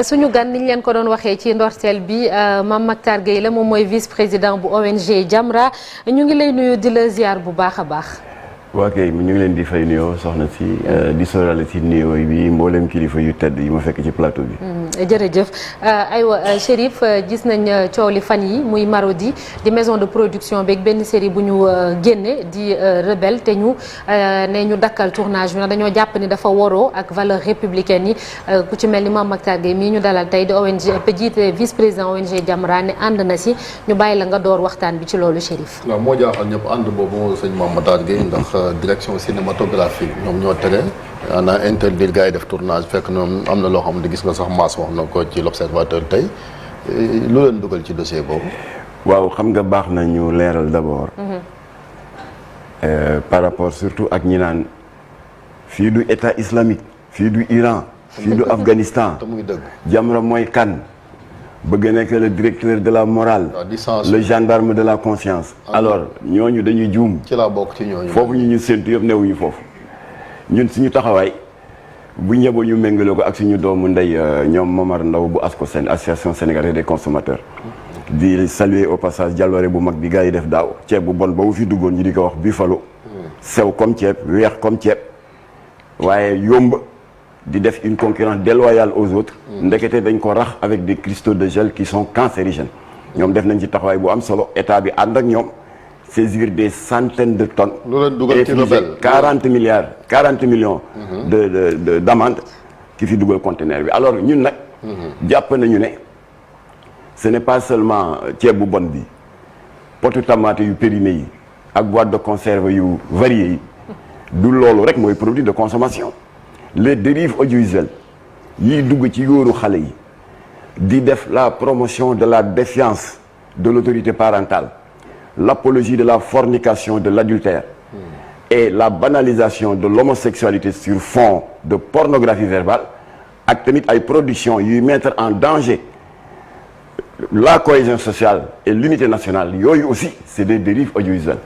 suñu gan niñ leen ko doon waxee ci ndorteel bi Mame Mactar Gueye la moom mooy vice-président bu ONG Jamra ñu ngi lay nuyu di la ziar bu baax a baax. waa kay ñu ngi leen di fay nuyoo soxna si di sorale ci nuyoo bi mboolem kilifa yu tedd yi ma fekk ci plateau bi. jërëjëf aywa Chérif gis nañ coow li fan yi muy Marodi di maison de production beeg benn série bu ñu génne di Rebelle te ñu ne ñu dakkal tournage bi nag dañoo jàpp ni dafa waroo ak valeur républicaine yi ku ci mel ni Mame Mactar Gueye mii ñu dalal tey di ONG jiite vice président ONG Jamra ne ànd na si ñu bàyyi la nga door waxtaan bi ci loolu Chérif. waaw moo jaaxal ñëpp ànd boobu sëñ Mame Mactar Gueye ndax. direction cinématographique ñoom ñoo tere ana interdire gars yi def tournage fekk ñoom am na loo xam ne gis nga sax maas wax na ko ci l'observateur tey lu leen dugal ci dossier boobu. waaw xam nga baax na ñu leeral d'abord. Par rapport surtout ak ñi naan fii du état islamique fii du Iran fii du Afghanistan te muy dëgg. Jamra mooy kan bëgg nekk le directeur de la morale le gendarme de la conscience alors ñooñu dañuy juum ci laa bokk ci ñooñu foofu ñu séntu yëpp newuñu foofu ñun suñu taxawaay bu ñëboo ñu méngale ko ak suñu doomu ndey ñoom Momar Ndaw bu ASCOSEN association sénégalaise des consommateurs di saluer au passage jàlloore bu mag bi gars yi def daaw ceeb bu bon ba wu fi duggoon ñu di ko wax buffalo sew comme ceeb weex comme ceeb waaye yomb di def une concurrence déloyale aux autres ndekete dañ ko rax avec des cristaux de gel qui sont cancérigènes ñoom def nañ ci taxawaay bu am solo état bi ànd ak ñoom saisir des centaines de tonnes et 40 millions d'amende ki fi dugal conteneur bi alors ñun nag jàpp nañu ne ce n'est pas seulement ceeb bu bon bi potu tomate yu périmé yi ak boîte de conserve yu varié yi du loolu rek mooy produit de consommation les dérives audiovisuelles yiy dugg ci yóoru xale yi di def la promotion de la défiance de l'autorité parentale l'apologie de la fornication de l'adultère et la banalisation de l'homosexualité sur fond de pornographie verbale ak tamit ay productions yuy mettre en danger la cohésion sociale et l'unité nationale yooyu aussi c'est des dérives audiovisuelles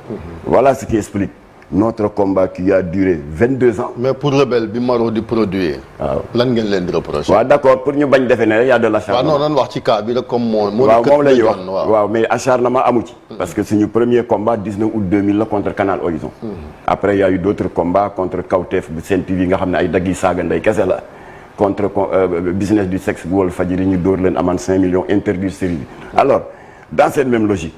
voilà ce qui explique notre combat qui a duré 22 ans. mais pour Rebelle bi Marodi produire. waaw lan ngeen leen di reprocher. waaw d'accord pour ñu bañ defee ne rek y a de l'acharnement. waaw non nan wax ci cas bi rek comme moo. waaw moom la ñuy wax waaw mais acharnement amu ci. parce que suñu premier combat 19 août 2000 la contre Canal Horizon. après y a eu d'autres combats contre Kawtef bu Sen TV nga xam ne ay dagg yi saaga ndey kese la. contre business du sexe bu Walfadjri ñu dóor leen amende 5 millions interdire série bi. alors dans cette même logique.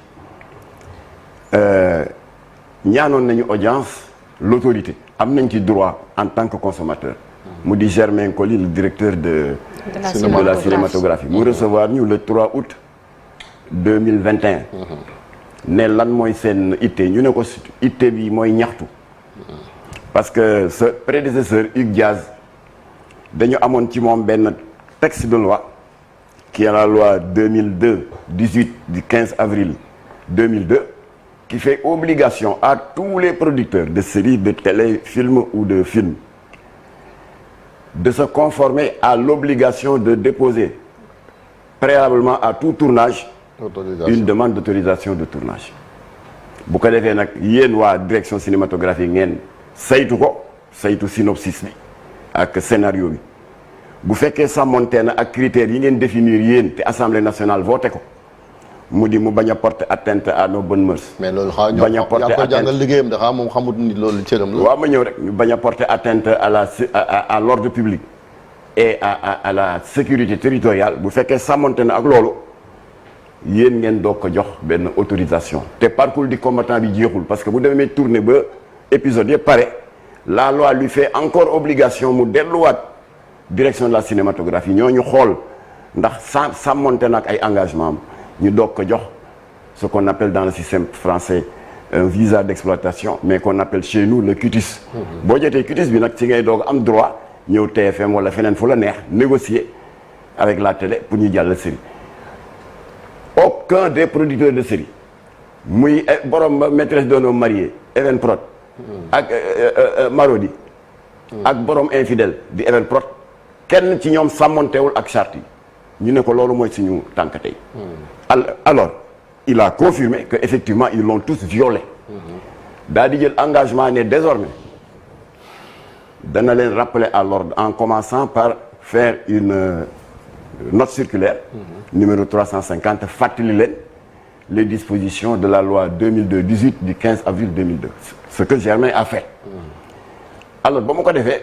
ñaanoon nañu audience l'autorité am nañ ci droit en tant que consommateur mu di Germain Coly le directeur de la cinématographie mu recevoir ñu le 3 août 2021 ne lan mooy seen itte ñu ne ko itte bi mooy ñaxtu parce que ce prédécesseur Hugues Diaz dañu amoon ci moom benn texte de loi qui est la loi 2002-18 du 15 avril 2002 qui fait obligation à tous les producteurs de séries, de téléfilms ou de films de se conformer à l'obligation de déposer préalablement à tout tournage une demande d'autorisation de tournage. bu ko defee nag yéen waa direction cinématographique ngeen saytu ko saytu synopsis bi ak scénario bi bu fekkee sàmmonte na ak critères yi ngeen définir yéen te Assemblée nationale voté ko mu di mu bañ a porter atteinte à nos bonnes mœurs. mais loolu xaa ñoo bañ a porter yaa ko jàngal liggéeyam de xaa moom xamut ni loolu cëram la. waaw ma ñëw rek ñu bañ a porter atteinte à l'ordre public et à la sécurité territoriale bu fekkee sàmmonte na ak loolu yéen ngeen doog ko jox benn autorisation. te parcours du combattant bi jeexul parce que bu demee tourner ba épisode yëpp pare la loi lui fait encore obligation mu delluwaat direction de la cinématographie ñoo ñu xool ndax sàmmonte na ak ay engagement am. ñu doog ko jox ce qu'on appelle dans le système français un visa d'exploitation mais qu'on appelle chez nous le cutis boo jotee cutis bi nag ci ngay doog am droit ñëw TFM wala feneen fu la neex négocier avec la télé pour ñu jàll série aucun des producteurs de série muy borom maîtresse d'un homme marié Evenprod ak Marodi ak borom infidèle di Evenprod kenn ci ñoom sàmmontewul ak charte yi ñu ne ko loolu mooy suñu tànk tey alors il a confirmé que effectivement ils l'ont tous violé daa di jël engagement ne désormais dana leen rappeler à l'ordre en commençant par faire une note circulaire numéro 350 fàttali leen les dispositions de la loi 2002-18 du 15 avril 2002 ce que Germain a fait alors ba ma ko defee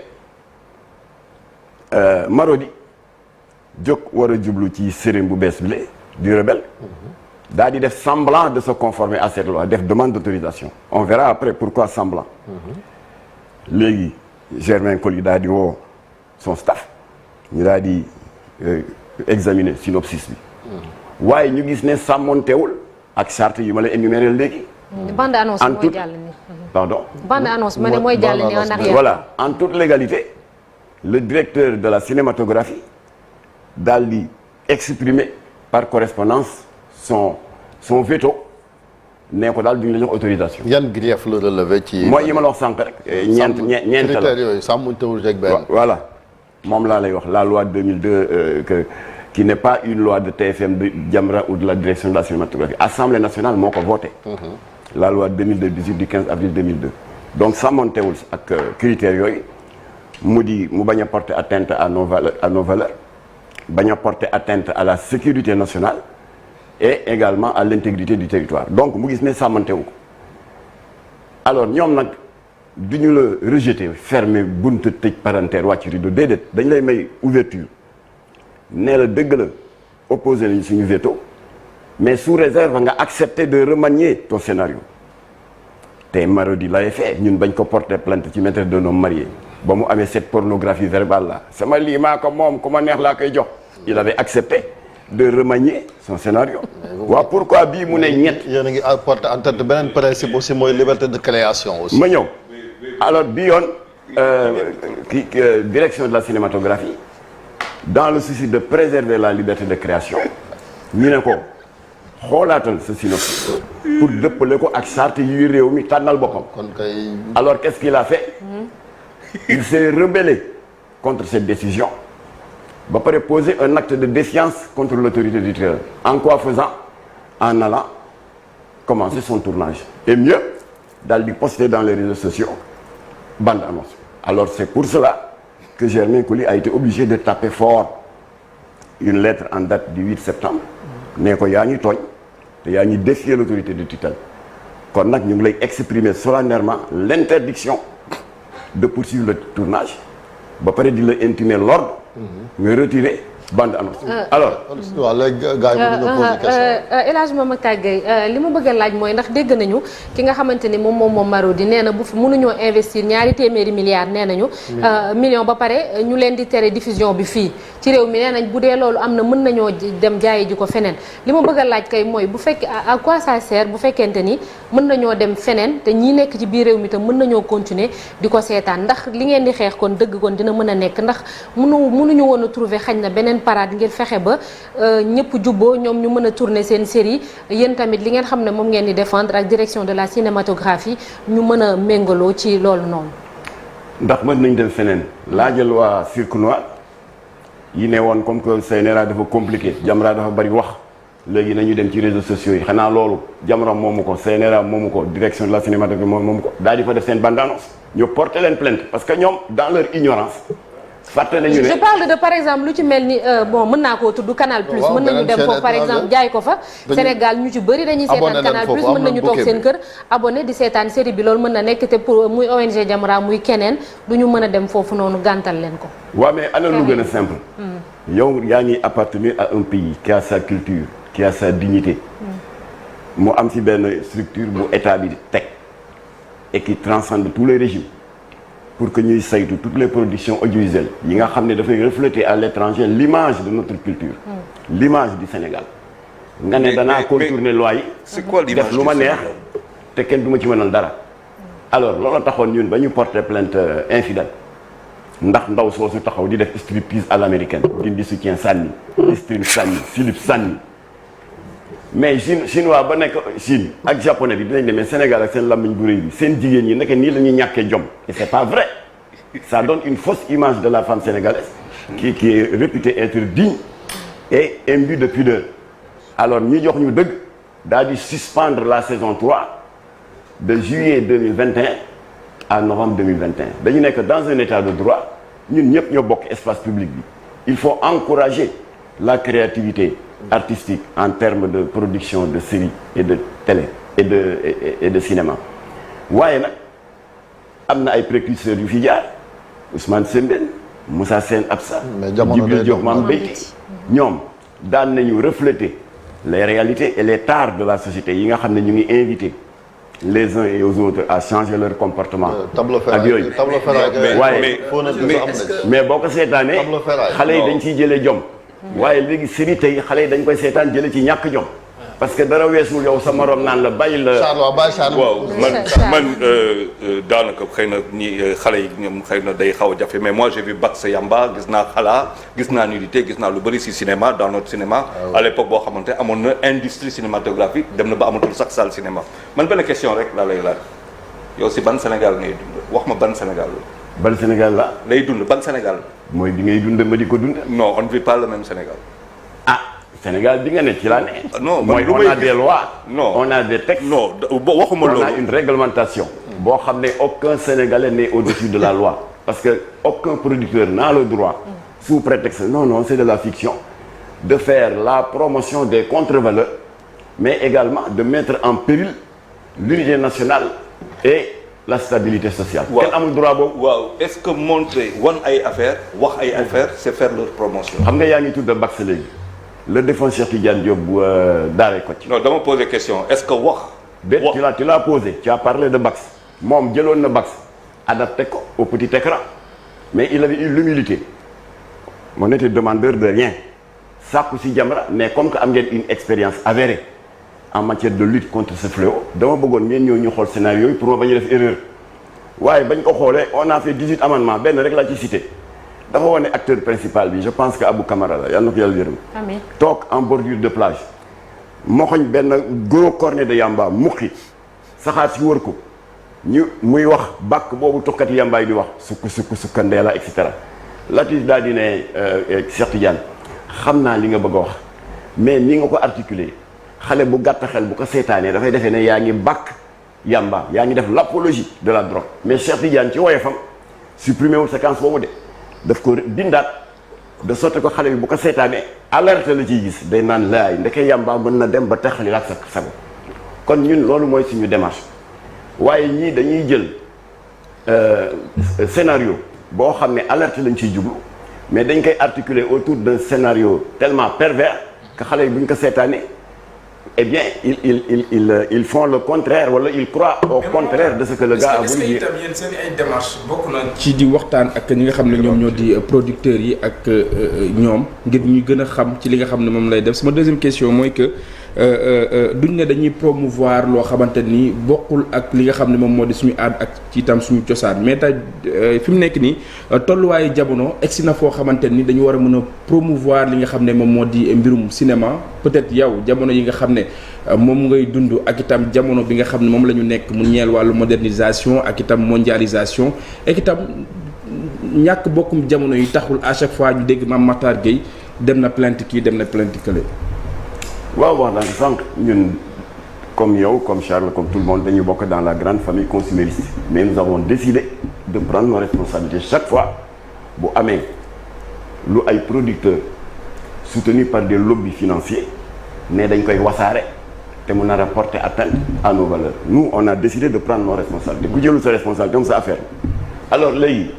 Marodi jóg war a jublu ci sëriñ bu bees bi du rebelle daa di def semblant de se conformer à cette loi def demande d'autorisation on verra après pourquoi semblant léegi Germain Coly daa di woo son staff ñu daa di examiner synopsis bi waaye ñu gis ne sàmmontewul ak charte yi ma la énuméré léegi bande annonce mooy jàll ni pardon bande annonce ma ne mooy jàll ni en arrière voilà en toute légalité le directeur de la cinématographie daal di exprimer par correspondance son veto nee ko daal duñu la jox autorisation. yan grief la relevé ci. mooy yi ma la wax sànq rek. ñeent la critères yooyu sàmmuntewul rek benn. voilà moom laa lay wax la loi 2002 qui n'est pas une loi de TFM de Jamra ou de la direction de la cinématographie Assemblée nationale moo ko voté. la loi 2002-18 du 15 avril 2002. donc sàmmontewul ak critères yooyu mu bañ a porter atteinte à nos valeurs bañ a porter atteinte à la sécurité nationale. et également à l'intégrité du territoire donc mu gis ne sàmmantewu ko alors ñoom nag du ñu la rejeter fermer buntu tëj parentère wàcc rideau déedéet dañ lay may ouverture nee la dëgg la opposé nañu suñu veto mais sous réserve nga accepter de remanier ton scénario te Marodi l'avait fait ñun bañ ko porter plainte ci maîtresse d'un homme marié ba mu amee cette pornographie verbale là sama lii maa ko moom ku ma neex laa koy jox il avait accepté de remanier son scénario. waaw pourquoi bii mu ne ñett. yéen a ngi apporté en tête beneen principe aussi mooy liberté de création aussi. ma ñëw alors bii yoon direction de la cinématographie dans le souci de préserver la liberté de création ñu ne ko xoolaatal sa synopsis pour dëppale ko ak charte yuy réew mi tànnal boppam. kon kay. alors qu'est-ce qu'il a fait il s'est rebellé contre cette décision. ba pare poser un acte de défiance contre l'autorité du traiteur en quoi faisant en allant commencer son tournage et mieux daal di poster dans les réseaux sociaux bande annonce alors c'est pour cela que Germain Coly a été obligé de taper fort une lettre en date du 8 septembre ne ko yaa ñuy tooñ te yaa ñuy défier l'autorité du tutelle kon nag ñu ngi lay exprimer solennellement l'interdiction de poursuivre le tournage ba pare di la intimer l'ordre nga retiré bande annonce. alors. waaw léegi gars yi mën na poser question. El Hadj Momar Gueye li ma bëgg a laaj mooy ndax dégg nañu ki nga xamante ni moom Marodi nee na bu fi mënuñoo investir ñaari téeméeri milliards nee nañu. million ba pare ñu leen di tere diffusion bi fii ci réew mi nee nañ bu dee loolu am na mën nañoo dem jaayi ji ko feneen li ma bëgg a laaj kay mooy bu fekkee à quoi ça sert bu fekkente ni mën nañoo dem feneen te ñi nekk ci biir réew mi tam mën nañoo continuer di ko seetaan ndax li ngeen di xeex kon dëgg kon dina mën a nekk ndax mënuñu woon a trouver xañ na beneen parade ngir fexe ba ñëpp jubboo ñoom ñu mën a tourner seen série yéen tamit li ngeen xam ne moom ngeen di défendre ak direction de la cinématographie ñu mën a méngaloo ci loolu noonu. ndax mën nañ dem feneen laajal waa Cirque Noir yi ne woon comme que CNRA dafa compliqué Jamra dafa bari wax léegi nañu dem ci réseaux sociaux yi xanaa loolu Jamra moomu ko CNRA moomu ko direction de la cinématographie moomu ko daal di fa def seen bande annonce ñu porter leen plainte parce que ñoom dans leur ignorance. fàtte nañu ne je parle de par exemple lu ci mel ni bon mën naa koo tudd Canal Plus mën nañu dem foofu par exemple jaay ko fa Sénégal ñu ci bëri dañuy seetaan Canal Plus mën nañu toog seen kër abonné di seetaan série bi loolu mën na nekk te pour muy ONG Jamra muy keneen du ñu mën a dem foofu noonu gàntal leen ko waaw mais ana lu gën a simple yow yaa ngi appartenir à un pays qui a sa culture qui a sa dignité mu am ci benn structure bu état bi teg et qui transcende tous les régimes pour que ñuy saytu toutes les productions audiovisuelles yi nga xam ne dafay refléter à l'étranger l'image de notre culture l'image du Sénégal nga ne danaa contourner loi yi def lu ma neex te kenn du ma ci mënal dara alors loolu taxoon ñun ba ñu porter plainte infidèle ndax ndaw soosu taxaw di def striptease à l'américaine dindi soutien sànni string sànni slip sànni mais chinois ba nekk Chine ak japonais bi dinañ demee Sénégal ak seen lammiñ bu rëy bi seen jigéen ñi nekk nii la ñuy ñàkkee jom et c'est pas vrai ça donne une fausse image de la femme sénégalaise qui est réputée être digne et imbue de pudeur alors ñu jox ñu dëgg daal di suspendre la saison 3 de juillet 2021 à novembre 2021 dañu nekk dans un état de droit ñun ñëpp ñoo bokk espace public bi il faut encourager la créativité artistique en termes de production de séries et de télé et de cinéma waaye nag am na ay précurseurs yu fi jaar Ousmane Sembène Moussa Sène Absa Djibril Diop Mame Beyti ñoom daan nañu refléter les réalités et les tares de la société yi nga xam ne ñu ngi invité les uns et aux autres à changer leur comportement ak yooyu waaye mais boo ko seetaanee xale yi dañ ciy jëlee jom waaye léegi série tey xale yi dañ koy seetaan jële ci ñàkk jom parce que dara weesul yow sa morom naan la bàyyi la. waaw man daanaka xëy na ñi xale yi ñoom xëy na day xaw a jafe mais moi j'ai vu Bax Yamba gis naa xalaa gis naa nudité gis naa lu bëri si cinéma dans notre cinéma. à l'époque boo xamante amoon na industrie cinématographique dem na ba amatul sax salle cinéma man benn question rek laa lay laaj yow si ban Sénégal ngay dund wax ma ban Sénégal la. ban Sénégal la. lay dund ban Sénégal. mooy bi ngay dund ma di ko dund. non on ne vit pas le même Sénégal. ah. Sénégal bi nga ne ci laa ne. non mooy on a des lois. non on a des textes. non waxuma loolu. on a une réglementation. boo xam ne aucun Sénégalais n'est au-dessus de la loi. parce que aucun producteur n'a le droit. sous prétexte non c'est de la fiction. de faire la promotion des contre-valeurs. mais également de mettre en péril l'unité nationale et la stabilité sociale. waaw kenn amul droit boobu. waaw est-ce que montrer wan ay affaires wax ay affaires c'est faire leur promotion. xam nga yaa ngi tudd Bax léegi. le défunt Cheikh Tidiane Diop bu Daaray Kocc. non dama poser question est-ce que wax. tu l'as posé tu as parlé de Bax. moom jëloon na Bax adapté ko au petit écran mais il avait eu l'humilité on était demandeur de rien sàkku si Jamra mais comme que am ngeen une expérience avérée en matière de lutte contre ce fléau dama bëggoon ngeen ñëw ñu xool scénario yi pour ma bañ a def erreur waaye bañ ko xoolee on a fait 18 amendements benn rek laa ci cité. dafa wane acteur principal bi je pense que Abou Camara la yal na ko yàlla yërëm. amiin toog en bordure de plage. moxoñ benn gros cornet de yamba muqi saxaar si wër ko ñu muy wax bàkk boobu tuxkat yambaay di wax sukk ndeela et cetera. Latif daal di ne Cheikh Tidiane xam naa li nga bëgg a wax mais ni nga ko articulé xale bu gàtt xel bu ko seetaanee dafay defee ne yaa ngi bàkk yamba yaa ngi def l'apologie de la drogue mais Cheikh Tidiane ci woyefam supprimé wul séquence boobu de. daf ko dindaat de sorte ko xale bi bu ko seetaanee alerte la ciy gis day naan laay ndeke yàmbaa mën na dem ba taxali laak sa sago kon ñun loolu mooy suñu démarche waaye ñii dañuy jël scénario boo xam ne alerte lañ ciy jublu mais dañ koy articuler autour d'un scénario tellement pervers que xale yi bu ñu ko seetaanee eh bien ils font le contraire wala ils croient au contraire de ce que le gars a voulu dire. est-ce que itam yéen seen ay démarches bokk na ci di waxtaan ak ñi nga xam ne ñoom ñoo di producteurs yi ak ñoom ngir ñu gën a xam ci li nga xam ne moom lay def sama deuxième question mooy que duñ ne dañuy promouvoir loo xamante ni bokkul ak li nga xam ne moom moo di suñu aada ak ci itam suñu cosaan mais tey fi mu nekk nii tolluwaayu jamono egsi na foo xamante ni dañu war a mën a promouvoir li nga xam ne moom moo di mbirum cinéma peut-être yow jamono yi nga xam ne moom ngay dund ak itam jamono bi nga xam ne moom la ñu nekk mu ñeel wàllu modernisation ak itam mondialisation ak itam ñàkk bokkum jamono yi taxul à chaque fois ñu dégg Mame Matar Gueye dem na plainte kii dem na plainte kële. waaw wax naa sànq ñun comme yow comme Charles comme tout le monde dañuy bokk dans la grande famille consumériste mais nous avons décidé de prendre nos responsabilités chaque fois bu amee lu ay producteurs soutenus par des lobbies financiers ne dañ koy wasaare te mu nar a porter atteinte à nos valeurs nous on a décidé de prendre nos responsabilités ku jëlul sa responsabilité comme sa affaire alors léegi.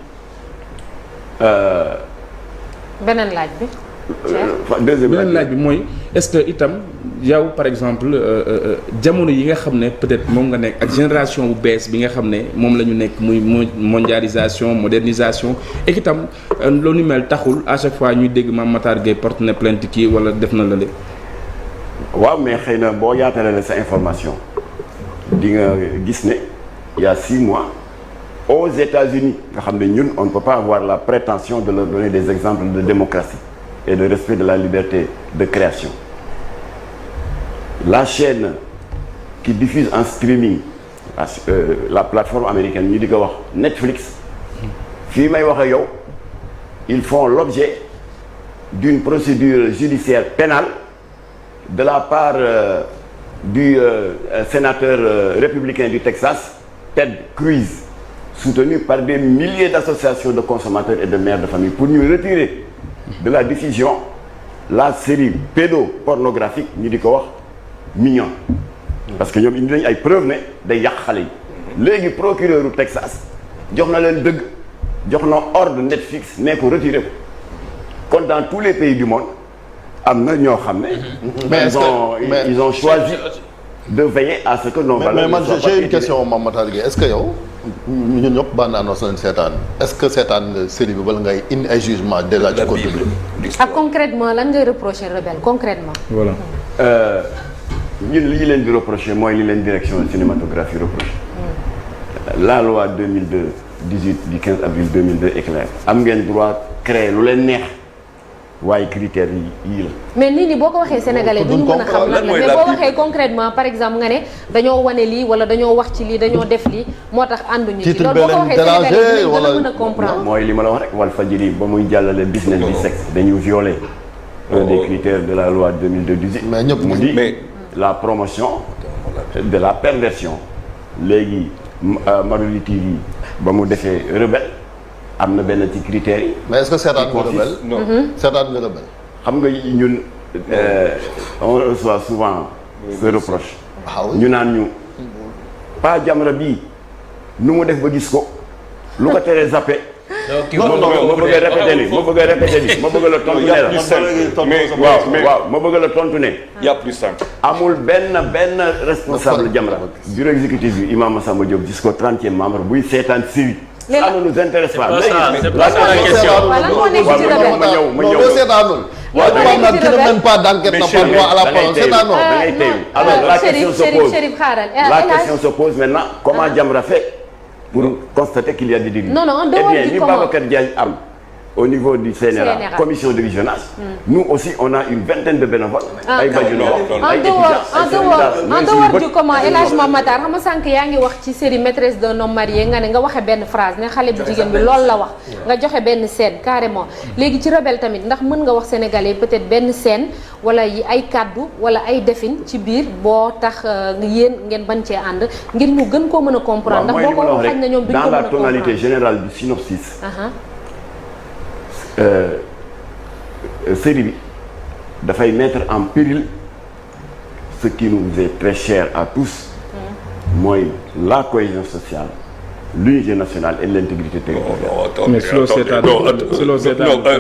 beneen laaj bi. beneen laaj bi mooy est-ce que itam yow par exemple jamono yi nga xam ne peut-être moom nga nekk ak génération bu bees bi nga xam ne moom la ñu nekk muy mondialisation modernisation et itam loolu ni mel taxul à chaque fois ñuy dégg Mame Matar Gueye porte na plainte kii wala def na la lépp. waaw mais xëy na boo yaatalee sa information di nga gis ne il y a 6 mois aux États-Unis nga xam ne ñun on ne peut pas avoir la prétention de leur donner des exemples de démocratie et de respect de la liberté de création. La chaîne qui diffuse en streaming la plateforme américaine ñu di ko wax Netflix fii may wax ak yow ils font l'objet d'une procédure judiciaire pénale de la part du sénateur républicain du Texas Ted Cruz soutenu par des milliers d'associations de consommateurs et de mères de famille pour ñu retirer de la diffusion la série pédopornographique ñu di ko wax mignon parce que ñoom indi nañu ay preuves ne day yàq xale yi léegi procureur u Texas jox na leen dëgg jox na ordre Netflix ne ko retiré ko kon dans tous les pays du monde am na ñoo xam ne ils ont choisi de veiller à ce que nos valeurs. mais man j'ai une question Mame Matar Gueye est-ce que yow ñun ñëpp bande annonce nañ seetaan est-ce que seetaan nga série bi wala ngay indi ay jugement déjà ci côté bi. concrètement lan ngay reprocher Rebelle concrètement. voilà. ñun li ñu leen di reprocher mooy li leen direction de cinématographie reproché. La loi 2002-18 du 15 avril 2002 est claire. am ngeen droit créer lu leen neex. waaye critères yii la. mais nit ñi boo ko waxee sénégalais duñu mën a xam lan la mais boo waxee concrètement par exemple nga ne dañoo wane lii wala dañoo wax ci lii dañoo def lii moo tax ànduñu ci loolu boo ko waxee sénégalais duñu gën a mën a comprendre. mooy li ma la wax rek Walfadjri ba muy jàllale business du sexe dañu violer un des critères de la loi 2002-18 mais ñëpp mu di la promotion de la perversion léegi Marodi TV ba mu defee Rebelle am na benn ci critères yi. mais est-ce que seetaan nga Rebelle. non seetaan nga Rebelle. xam nga ñun on reçoit souvent ce reproche. ñu naan ñu pas Jamra bii nu mu def ba gis ko lu ko teree zappé. non ma bëgg a répété ni ma bëgg la tontu ne la ma bëgg la tontu ne. y a plus simple. amul benn responsable Jamra bureau exécutif bi Imam Massamba Diop gis ko 30e membre buy seetaan série. ça ne nous intéresse pas. c'est pas ça la question. ma ñëw seetaanul. waaw tu ne mènes pas d'enquête n'a pas droit à la parole seetaanul. da ngay teew alors la question se pose la question se pose maintenant comment Jamra fait pour constater qu'il y a des délits. non en dehors du ni Babacar Diagne am au niveau du CNRA commission de visionnage. nous aussi on a une vingtaine de bénévoles. ay bajuloo ay étudiants en dehors du comment El Hadj Mame Matar xam nga sànq yaa ngi wax ci série maîtresse d'un homme marié nga ne nga waxe benn phrase ne xale bu jigéen bi loolu la wax nga joxe benn scène carrément léegi ci Rebelle tamit ndax mën nga wax sénégalais peut-être benn scène wala yi ay kaddu wala ay defin ci biir boo tax yéen ngeen bañ cee ànd ngir ñu gën koo mën a comprendre ndax boo ko xañ na ñoom duñ ko mën a comprendre dans la tonalité générale du synopsis. Série bi dafay mettre en péril ce qui nous est très cher à tous mooy la cohésion sociale l'unité nationale et l'intégrité territoriale. mais selon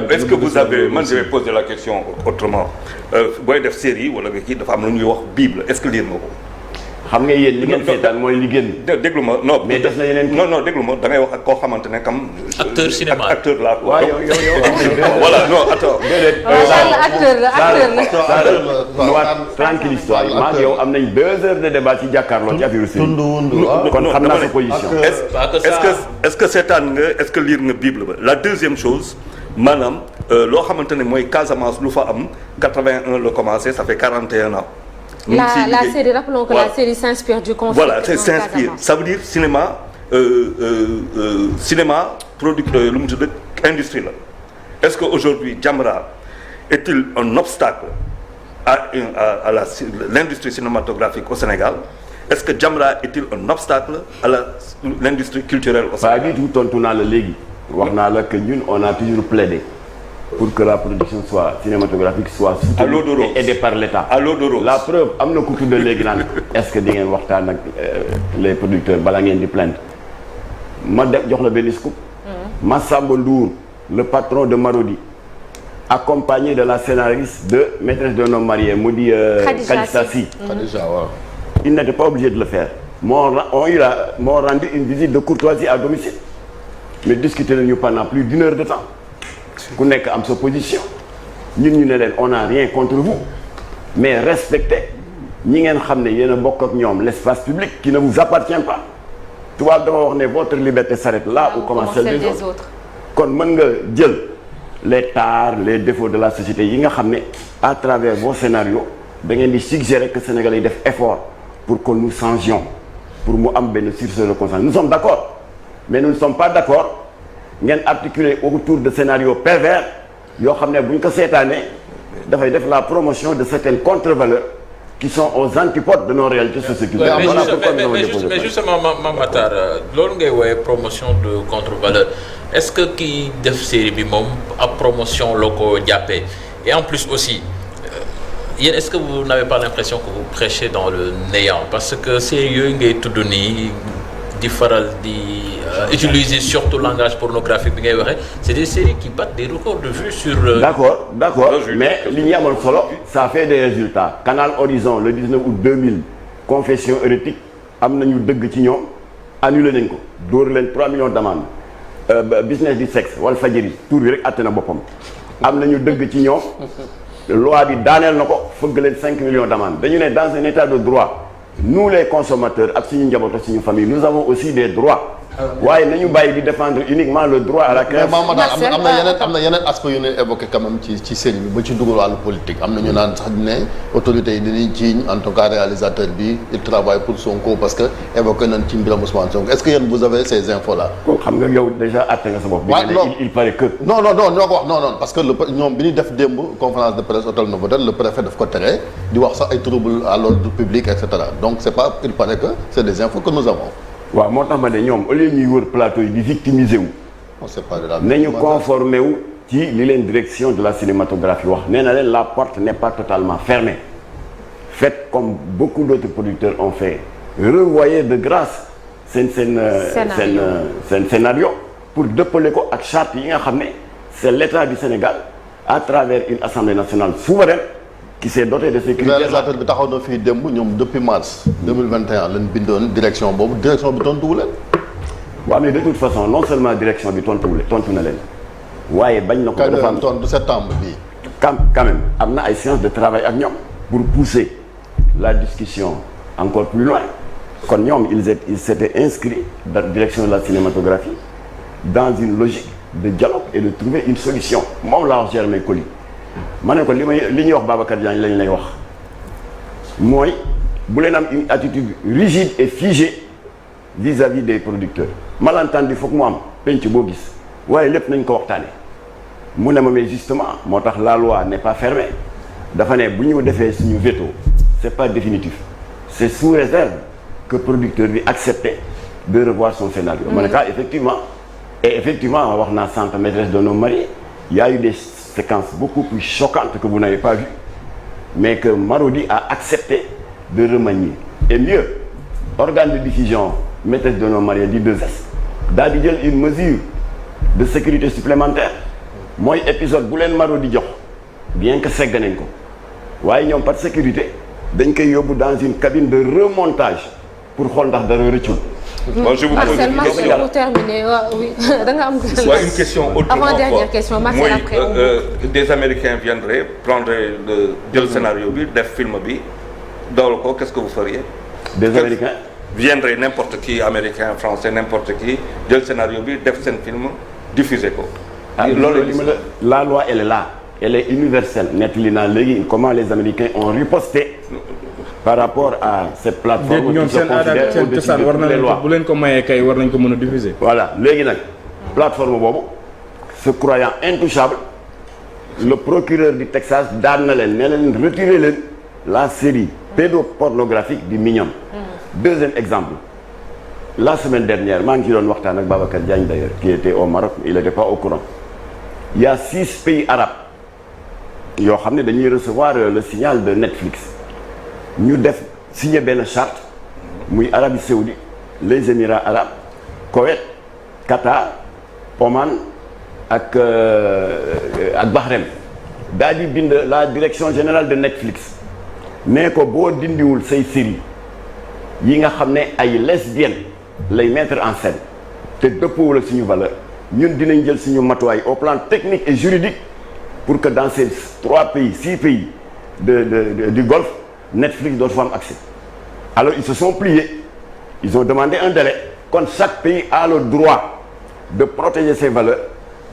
est-ce que vous avez man je vais poser la question autrement booy def série wala nga kii dafa am lu ñuy wax Bible est-ce que lire nga ko. xam nga yéen li ngeen seetaan mooy li génn. déglu ma non. mais def na yeneen non déglu ma da ngay wax ak koo xamante ne comme. acteur cinéma acteur la. waaw yow voilà non attends. déedéet. acteur la. tranquille histoire yi maa yow am nañ 2 heures de débat ci jàkkaarloo ci affaire série. kon xam naa sa position. est-ce que seetaan nga est-ce que lire nga Bible ba la deuxième chose maanaam loo xamante ne mooy Casamance lu fa am 81 la commencé ça fait 41 ans. la série rappelons que la série s'inspire du conflit. Voilà, c'est s'inspire. Ça veut dire cinéma lu mu tudd industrie la. Est-ce que aujourd'hui Jamra est-il un obstacle à l'industrie cinématographique au Sénégal? Est-ce que Jamra est-il un obstacle à l'industrie culturelle au Sénégal? Pas du tout tontu naa la léegi wax naa la que ñun on a toujours plaidé pour que la production soit cinématographique soit soutenue et aidée par l'État. À l'eau de rose. La preuve am na ku tudd léegi naan est-ce que di ngeen waxtaan ak les producteurs bala ngeen di plaindre ma def jox la benn scoop. Massamba Ndour le patron de Marodi accompagné de la scénariste de Maîtresse d'un homme marié mu di Khadija Sy. Khadija waaw. Il n'était pas obligé de le faire m'ont rendu une visite de courtoisie à domicile mais discuté nañu pendant plus d'1 heure de temps. ku nekk am sa position ñun ñu ne leen on n'a rien contre vous mais respectez ñi ngeen xam ne yéen a bokk ak ñoom l'espace public qui ne vous appartient pas tubaab dafa wax ne votre liberté s'arrête là où commence celle des autres kon mën nga jël les tares les défauts de la société yi nga xam ne à travers vos scénarios da ngeen di suggérer que Sénégalais yi def effort pour que nous changions pour mu am benn sursaut de conscience nous sommes d'accord mais nous ne sommes pas d'accord ngeen articuler autour de scénarios pervers yoo xam ne bu ñu ko seetaanee dafay def la promotion de certaines contre-valeurs qui sont aux antipodes de nos réalités socioculturelles. mais justement Mame Matar loolu ngay woowee promotion de contre-valeurs est-ce que kii def série bi moom ab promotion la ko jàppee et en plus aussi yéen est-ce que vous n'avez pas l'impression que vous prêchez dans le néant parce que série yooyu ngay tudd nii di faral di utiliser surtout langage pornographique bi ngay waxee c'est des séries qui battent des records de vues sur. D'accord mais li ñu amoon solo ça fait des résultats. Canal Horizon le 19 août 2000 confession érotique am nañu dëgg ci ñoom annulé nañ ko dóor leen 3 millions d'amende business du sexe Walfadjri tur bi rek àtte na boppam am nañu dëgg ci ñoom loi bi daaneel na ko fëgg leen 5 millions d'amende dañu ne dans un état de droit nous les consommateurs ak suñu njaboot ak suñu famille nous avons aussi des droits. waaye nañu bàyyi di défendre uniquement le droit à la création. mais am na yeneen aspect yu ñu évoqué quand même ci série bi ba ci dugal wàllu politique am na ñu naan sax ne autorités yi dañuy jiiñ en tout cas réalisateur bi il travaille pour Sonko parce que évoqué nañ ci mbiram Ousmane Sonko est-ce que yéen vous avez ces infos là. xam nga yow déjà àtte nga sa bopp. waaw non il paraît que. non ñoo ko wax non parce que ñoom bi ñuy def démb conférence de presse hôtel Novotel le préfet daf ko tere di wax sax ay troubles à l'ordre public et cetera donc c'est pas il paraît que c'est des infos que nous avons. waaw moo tax ma ne ñoom au lieu ñuy wër plateau yi di victimiser wu. nañu conformé wu ci li leen direction de la cinématographie wax nee na leen la porte n'est pas totalement fermée. Faites comme beaucoup d'autres producteurs ont fait revoyez de grâce seen scénario pour dëppale ko ak charte yi nga xam ne c'est l'État du Sénégal à travers une Assemblée nationale souveraine qui s'est doté de ces critères. réalisateur bi taxaw na fii démb ñoom depuis mars 2021 lañ bindoon direction boobu direction bi tontuwu leen. waaw mais de toute façon non seulement direction bi tontu na leen waaye bañ na ko. dafa am tontu septembre bii. quand même am na ay séances de travail ak ñoom pour pousser la discussion encore plus loin kon ñoom ils s'étaient inscrits dans la direction de la cinématographie dans une logique de dialogue et de trouver une solution moom laa wax Germain Coly ma ne ko li ñuy wax Babacar Diagne lañ lay wax mooy bu leen am une attitude rigide et figée vis-à-vis des producteurs malentendu foog mu am penc boo gis waaye lépp nañ ko waxtaane mu ne ma mais justement moo tax la loi n'est pas fermée dafa ne bu ñu defee suñu veto c'est pas définitif c'est sous réserve que producteur bi accepte de revoir son scénario. ma ne ka effectivement wax naa sànq maîtresse d'un homme marié il y a eu des séquences beaucoup plus choquantes que vous n'avez pas vues mais que Marodi a accepté de remanier et mieux organe de diffusion maîtresse d'un homme marié di 2S daal di jël une mesure de sécurité supplémentaire mooy épisode bu leen Marodi jox bien que segg nañ ko waaye ñoom par sécurité dañ koy yóbbu dans une cabine de remontage pour xool ndax dara rëccul. Moi, je vous pose une question pour terminer oui da nga am. une question autrement avant dernière question Marcel après des Américains viendraient prendre le scénario bi def film bi dawal ko qu'est-ce que vous feriez? Des Américains viendraient n'importe qui américain français n'importe qui jël scénario bi def seen film diffuser ko. loolu la loi elle est là elle est universelle nettali naa léegi comment les Américains ont riposté. par rapport à cette plateforme. ñoom seen aada seen cosaan war na leen ko bu leen ko mayee kay war nañ ko mën a diffuser. voilà léegi nag plateforme boobu se croyant intouchable le procureur du Texas daan na leen ne leen retirer leen la série pédopornographique du Mignonne. Deuxième exemple la semaine dernière maa ngi ci doon waxtaan ak Babacar Diagne d'ailleurs qui était au Maroc il n'était pas au courant il y a 6 pays arabes yoo xam ne dañuy recevoir le signal de Netflix. ñu def signé benn charte muy Arabie Saoudite les Émirats arabes Koweït Qatar Oman ak Bahreïn daal di bind la direction générale de Netflix nee ko boo dindiwul say série yi nga xam ne ay lesbiennes lay mettre en scène te dëppoowul ak suñu valeur ñun dinañ jël suñu matuwaay au plan technique et juridique pour que dans ces 6 pays du Golfe Netflix doit avoir accès. Alors ils se sont pliés, ils ont demandé un délai. Quand chaque pays a le droit de protéger ses valeurs,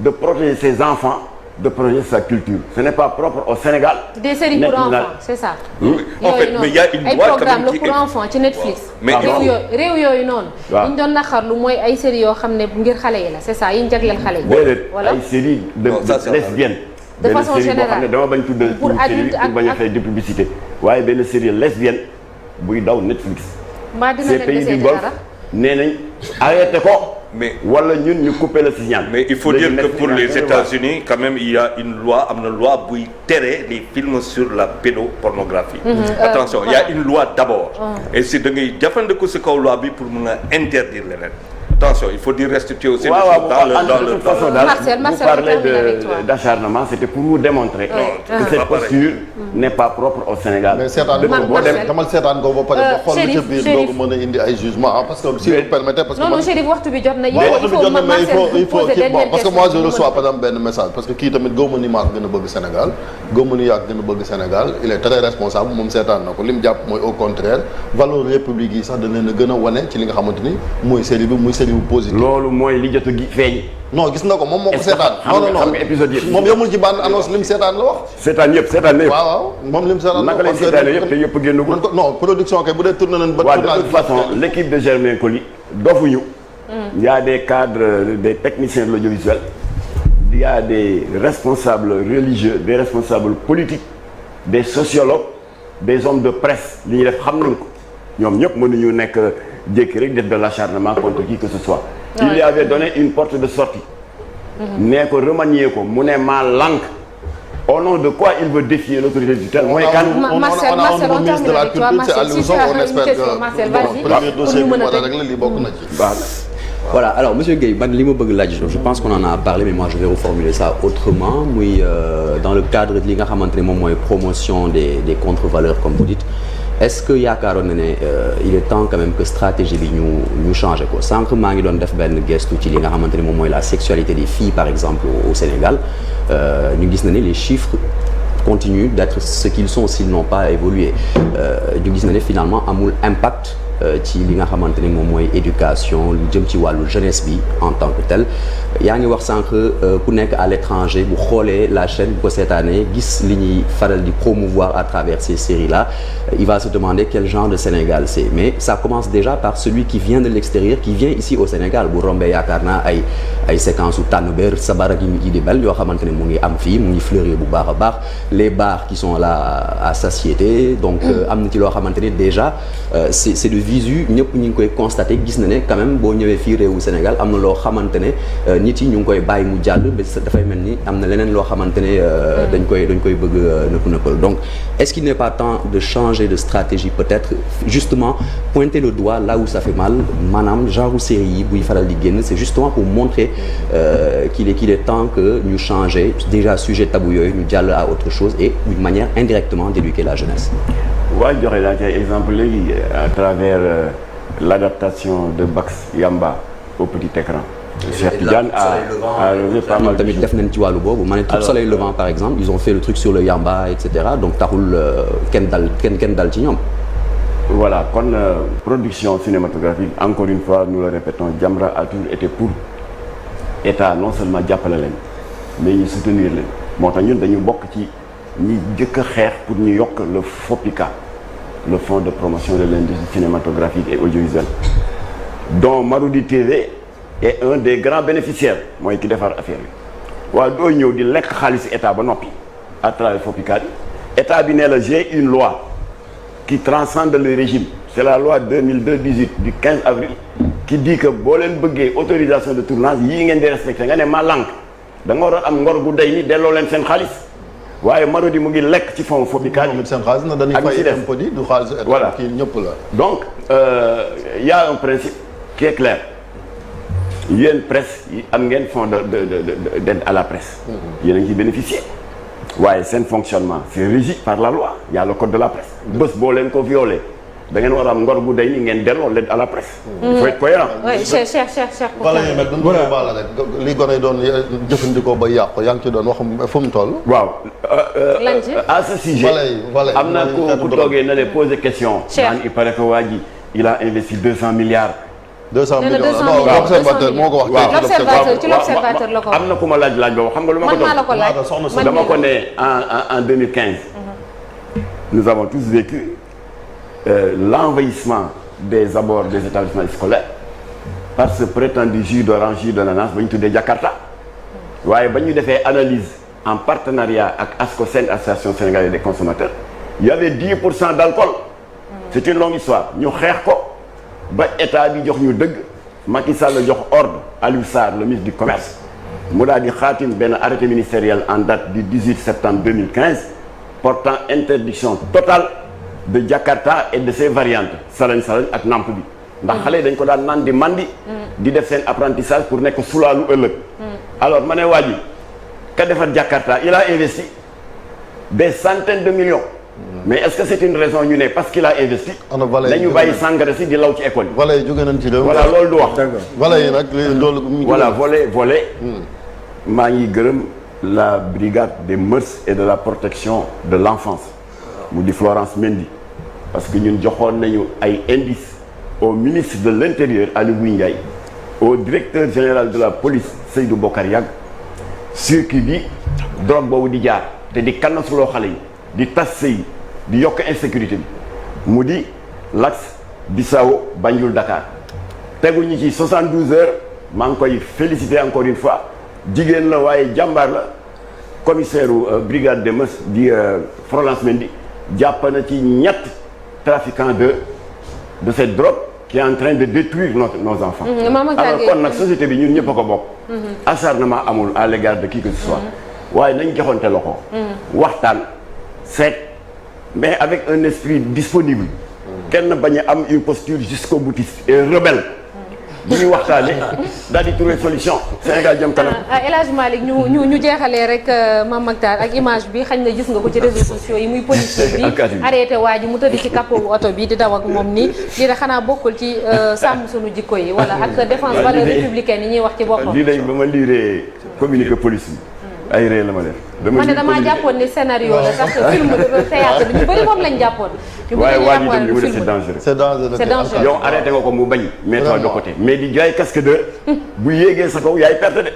de protéger ses enfants, de protéger sa culture. Ce n'est pas propre au Sénégal. Des séries pour enfants, c'est ça. Oui. En fait, mais il y a une loi programme pour enfants ci Netflix. mais réew yooyu noonu. waaw li ñu doon naqarlu mooy ay séries yoo xam ne ngir xale yi la c'est ça yi ñu jagleel xale yi. voilà ay séries de lesbiennes. de façon générale dama bañ tudd pour adulte pour bañ a fay de publicité waaye benn série lesbienne buy daw Netflix. mbaa dina ces leen pays desee du Golfe nee nañ arrêté ko mais wala ñun ñu couper le signal. mais il faut dire que pour les États-Unis quand même il y a une loi am na loi buy tere les films sur la pédopornographie. Attention il y a une loi d'abord. et si da ngay jëfandiku ci kaw loi bi pour mun a interdire leneen. Attention il faut dire restituer aussi. dans le vous parlez d'acharnement c'était pour vous démontrer que cette posture n'est pas propre au Sénégal. mais seetaan damal seetaan ko ba pare ba xool lu ca biir doo ko mën a indi ay jugement parce que si vous permettez parce que non Chérif waxtu bi jot na. il faut parce que moi je reçois par exemple benn message parce que kii tamit góob ma ni maa gën a bëgg Sénégal góob ma ni yaa gën a bëgg Sénégal il est très responsable moom seetaan na ko li mu jàpp mooy au contraire valeur république yi sax da leen a gën a wane ci li nga xamante ni mooy série bi muy série bu positif. loolu mooy li jot a feeñ. non gis na ko moom moo ko seetaan. xam nga épisode yëpp moom yemul ci bande annonce lim seetaan la wax. seetaan yëpp waaw moom lim seetaan la wax. naka lay seetaanee yëpp te yëpp génnagul. non production kay bu dee tourné nañ ba. waaw de toute façon l'équipe de Germain Coly dofuñu. il y a des cadres des techniciens de l'audiovisuel. il y a des responsables religieux des responsables politiques des sociologues des hommes de presse li ñuy def xam nañ ko ñoom ñëpp mënuñu nekk jékki rek def de l'acharnement contre qui que ce soit. il lui avait donné une porte de sortie. nee ko remanier ko mu ne maa lànk. au nom de quoi il veut défier l'autorité du tutelle mooy kan. Marcel on termine avec toi Marcel si tu as une question Marcel vas-y. premier dossier bi war a régler li bokk na ci. Voilà alors monsieur Guèye man li ma bëgg laaj je pense qu'on en a parlé mais moi je vais reformuler ça autrement muy dans le cadre de li nga xamante ne moom mooy promotion des contre-valeurs comme vous dites est-ce que yaakaaroon na ne il est temps quand même que stratégie bi ñu changer ko sànq maa ngi doon def benn gestu ci li nga xamante ne moom mooy la sexualité des filles par exemple au Sénégal ñu gis na ne les chiffres continuent d'être ce qu'ils sont s'ils n'ont pas évolué ñu gis na ne finalement amul impact ci li nga xamante ne moom mooy éducation lu jëm ci wàllu jeunesse bi en tant que tel yaa ngi wax sànq ku nekk à l'étranger bu xoolee la chaîne bu ko seetaanee gis li ñuy faral di promouvoir à travers ces séries là il va se demander quel genre de Sénégal c'est mais ça commence déjà par celui qui vient de l'extérieur qui vient ici au Sénégal bu rombee yaakaar naa ay séquences u tànnbéer sabar ak yi di bel yoo xamante ne mu ngi am fii mu ngi fleurir bu baax a baax les bars qui sont là à satiété donc am na ci loo xamante ne déjà c'est de visu ñëpp ñu ngi koy constater gis na ne quand même boo ñëwee fii réewu Sénégal am na loo xamante ne nit yi ñu ngi koy bàyyi mu jàll ba dafay mel ni am na leneen loo xamante ne dañ koy bëgg nëppal donc est-ce qu'il n'est pas temps de changer de stratégie peut-être justement pointer le doigt là où ça fait mal maanaam genre série yi buy faral di génn c'est justement pour montrer qu'il est temps que ñu changer déjà sujet tabou yooyu ñu jàll à autre chose et d'une manière indirectement d'éduquer la jeunesse. waaw joxe naa ci exemple léegi à travers l'adaptation de Bax Yamba au petit écran. Cheikh Tidiane a relevé pas mal tamit def nañ ci wàllu boobu ma ne tout Soleil Levant par exemple ils ont fait le truc sur le Yamba et cetera donc taxul kenn dal ci ñoom. voilà kon production cinématographique encore une fois nous le répétons Jamra a toujours été pour état non seulement jàppale leen mais ñu soutenir leen moo tax ñun dañu bokk ci ñi jëkk a xeex pour ñu yokk le FOPICA le fonds de promotion de l'industrie cinématographique et audiovisuelle dont Marodi TV est un des grands bénéficiaires mooy ki defar affaire bi waaye doo ñëw di lekk xaalis état ba noppi à travers FOPICA bi état bi ne la j'ai une loi qui transcende le régime c'est la loi 2002-18 du 15 avril qui dit que boo leen bëggee autorisation de tournage yii ngeen di respecté nga ne ma lànk da nga war a am ngor gu day ni delloo leen seen xaalis waaye Marodi mu ngi lekk ci fond FOPICA bi seen xaalis na dañuy fay impôt du xaalis voilà kii ñëpp la donc y a un principe qui est clair yéen presse yi am ngeen fonds d'aide à la presse yéen a ngi ciy bénéficier waaye seen fonctionnement c'est régi par la loi il y a le code de la presse bés boo leen ko violé da ngeen war a am ngor gu day ni ngeen delloo l'aide à la presse il faut être cohérent oui cher bala ñuy met duñ bala rek li gone doon jëfandikoo ba yàqu yaa ngi ci doon wax fu mu toll waaw à ce sujet am na ku toogee na le poser question naan il paraît que waa ji il a investi 200 milliards 200 millions non l'observateur moo ko wax ci l'observateur la ko am na ku ma laaj boobu xam nga lu ma ko doon dama ko ne en 2015 nous avons tous vécu l'envahissement des abords des établissements scolaires par ce prétendu jus d'orange jus d'ananas ba ñu tuddee Jakarta waaye ba ñu defee analyse en partenariat ak ASCOSEN association sénégalaise des consommateurs il y avait 10% d'alcool c'est une longue histoire ñu xeex ko ba état bi jox ñu dëgg Macky Sall la jox ordre Aliou Sarr le ministre du commerce mu daal di xaatim benn arrêté ministériel en date du 18 septembre 2015 portant interdiction totale de Jakarta et de ses variantes salañ ak namp bi ndax xale yi dañ ko daan naan di mandi di def seen apprentissage pour nekk sulaalu ëllëg alors ma ne waa ji ka defar Jakarta il a investi des centaines de millions mais est-ce que c'est une raison ñu ne parce qu'il a investi nañu bàyyi sangara si di law ci école yi voilà yi jóge nañ ci voilà loolu du wax voilà yi nag loolu voilà volet maa ngi gërëm la brigade des mœurs et de la protection de l'enfance mu di Florence Mendy parce que ñun joxoon nañu ay indices au ministre de l'Intérieur Aly Ngouille Ndiaye au directeur général de la police Seydou Bokar Yàgg circuit bi drogue boobu di jaar te di kannasuloo xale yi di tas sëy di yokk insécurité bi mu di l'axe Bissau Banjul Dakar teguñu ci 72 heures maa ngi koy féliciter encore une fois jigéen la waaye jàmbaar la commissaire brigade des mœurs di Florence Mendy jàpp na ci ñett trafiquants de cette drogue qui est en train de détruire nos enfants. alors kon nag société bi ñun ñëpp a ko bokk. acharnement amul à l'égard de qui que ce soit. waaye nañ joxonte loxo. waxtaan seet mais avec un esprit disponible. kenn bañ a am une posture jusqu'au-boutiste et rebelle. bu ñuy waxtaanee daal di trouver solution Sénégal jëm kanam. El Hadj Malick ñu jeexalee rek Mame Mactar ak image bi xañ na gis nga ko ci réseaux sociaux yi muy policier bi arrêté waa ji mu tëdd ci capot oto bi di daw ak moom nii lii de xanaa bokkul ci sàmm sunu jikko yi wala ak défense valeurs républicaines yi ñuy wax ci boppam. lii dañ ba ma liiree communiqué police bi ay ree la ma def. damaa jàppoon ni scénario la sax film de théâtre bi ñu bëri moom lañ jàppoon. waaye waa ji tam li mu def c'est dangereux. c'est dangereux yow arrêté nga ko mu bañ. mets-toi de côté mais di jaay cascadeur. bu yéegee sa kaw yaay perte de.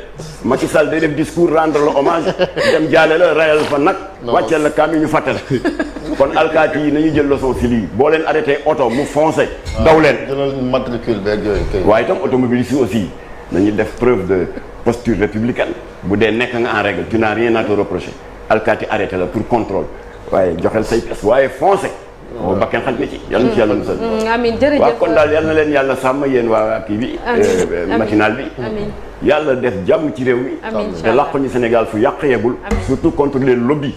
Macky Sall day def discours rendre le hommage dem jaale la rayal fa nag. wàcceel la kaam yi ñu fàtte la. kon alkaati yi nañu jël leçon si lii boo leen arrêté oto mu foncé. daw leen jëlal matricule beeg yooyu kay. waaye itam automobiliste yi aussi nañu def preuve de posture républicaine bu dee nekk nga en règle tu n'as rien à te reprocher alkaati arrêté la pour contrôle waaye joxel say pièces waaye foncé. boo bakkeen xaj na ci yàlla na ci yàlla musal. amiin jërëjëf waaw kon daal yal na leen yàlla sàmm yéen waa kii bi. matinal bi. yàlla def jàmm ci réew mi. te làq ñu Sénégal fu yàq yeggul. surtout contre les lobbies.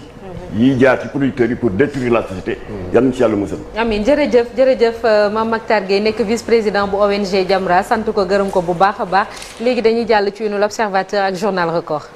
yiy jaar ci producteurs yi pour détruire la société. yal na ci yàlla musal. amiin jërëjëf Mame Mactar Gueye nekk vice-président bu ONG Jamra sant ko gërëm ko bu baax a baax léegi dañuy jàll ci une l'Observateur ak Journal Record.